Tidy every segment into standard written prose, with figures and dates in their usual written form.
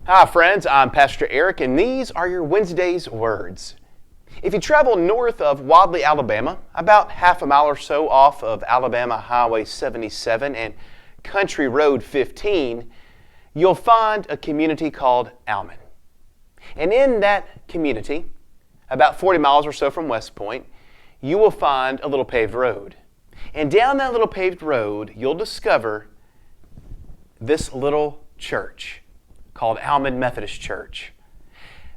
Hi friends, I'm Pastor Eric and these are your Wednesday's words. If you travel north of Wadley, Alabama, about half a mile or so off of Alabama Highway 77 and Country Road 15, you'll find a community called Almond. And in that community, about 40 miles or so from West Point, you will find a little paved road. And down that little paved road, you'll discover this little church called Almond Methodist Church.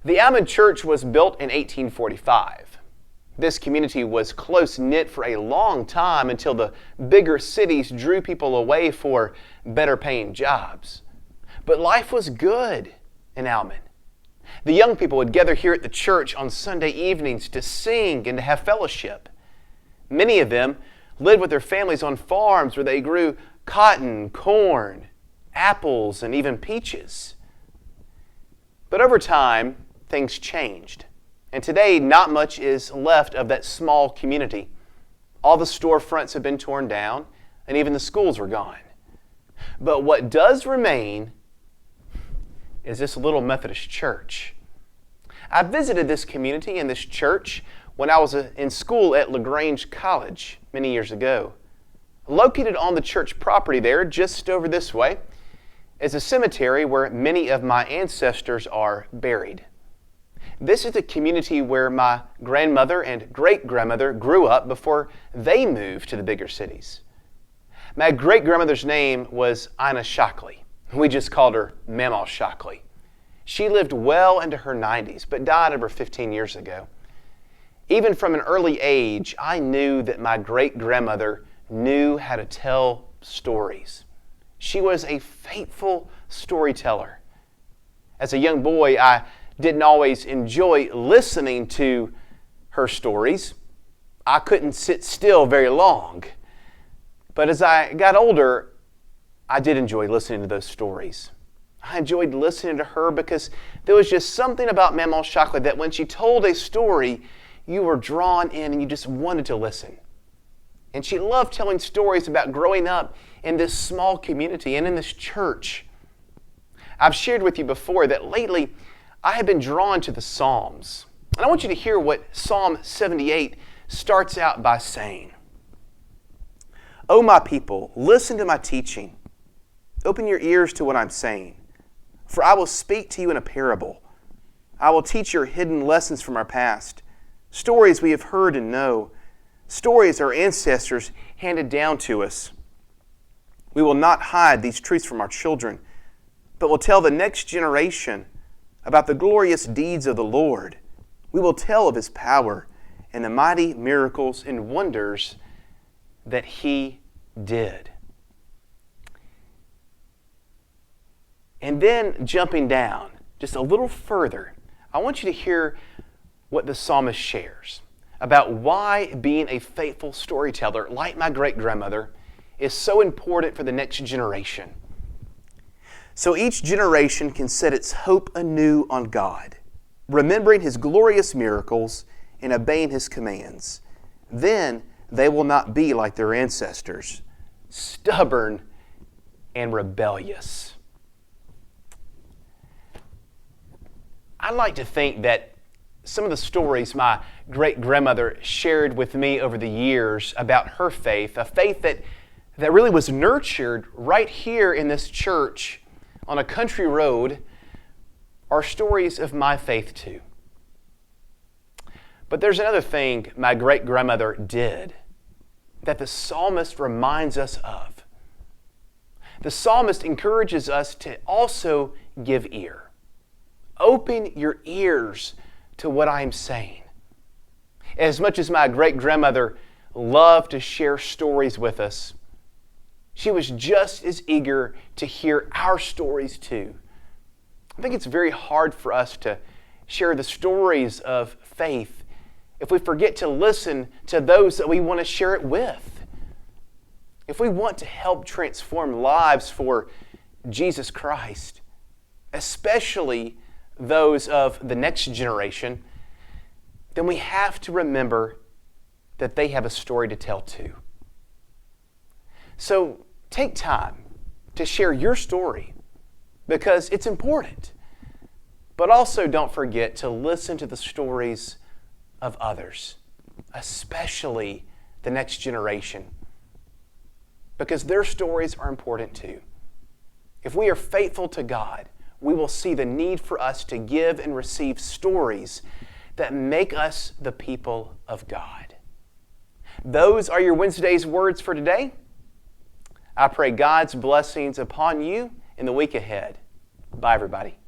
The Almond Church was built in 1845. This community was close-knit for a long time until the bigger cities drew people away for better-paying jobs. But life was good in Almond. The young people would gather here at the church on Sunday evenings to sing and to have fellowship. Many of them lived with their families on farms where they grew cotton, corn, apples, and even peaches. But over time, things changed. And today, not much is left of that small community. All the storefronts have been torn down, and even the schools were gone. But what does remain is this little Methodist church. I visited this community and this church when I was in school at LaGrange College many years ago. Located on the church property there, just over this way, is a cemetery where many of my ancestors are buried. This is the community where my grandmother and great-grandmother grew up before they moved to the bigger cities. My great-grandmother's name was Ina Shockley. We just called her Mamaw Shockley. She lived well into her 90s, but died over 15 years ago. Even from an early age, I knew that my great-grandmother knew how to tell stories. She was a faithful storyteller. As a young boy, I didn't always enjoy listening to her stories. I couldn't sit still very long. But as I got older, I did enjoy listening to those stories. I enjoyed listening to her because there was just something about Mamaw Shockley that when she told a story, you were drawn in and you just wanted to listen. And she loved telling stories about growing up in this small community and in this church. I've shared with you before that lately I have been drawn to the Psalms. And I want you to hear what Psalm 78 starts out by saying. O my people, listen to my teaching. Open your ears to what I'm saying. For I will speak to you in a parable. I will teach your hidden lessons from our past, stories we have heard and know, stories our ancestors handed down to us. We will not hide these truths from our children, but will tell the next generation about the glorious deeds of the Lord. We will tell of His power and the mighty miracles and wonders that He did. And then jumping down just a little further, I want you to hear what the psalmist shares about why being a faithful storyteller, like my great-grandmother, is so important for the next generation. So each generation can set its hope anew on God, remembering His glorious miracles and obeying His commands. Then they will not be like their ancestors, stubborn and rebellious. I'd like to think that some of the stories my great-grandmother shared with me over the years about her faith, a faith that really was nurtured right here in this church on a country road, are stories of my faith too. But there's another thing my great-grandmother did that the psalmist reminds us of. The psalmist encourages us to also give ear. Open your ears to what I'm saying. As much as my great-grandmother loved to share stories with us, she was just as eager to hear our stories too. I think it's very hard for us to share the stories of faith if we forget to listen to those that we want to share it with. If we want to help transform lives for Jesus Christ, especially those of the next generation, then we have to remember that they have a story to tell too. So take time to share your story because it's important. But also don't forget to listen to the stories of others, especially the next generation, because their stories are important too. If we are faithful to God, we will see the need for us to give and receive stories that make us the people of God. Those are your Wednesday's words for today. I pray God's blessings upon you in the week ahead. Bye, everybody.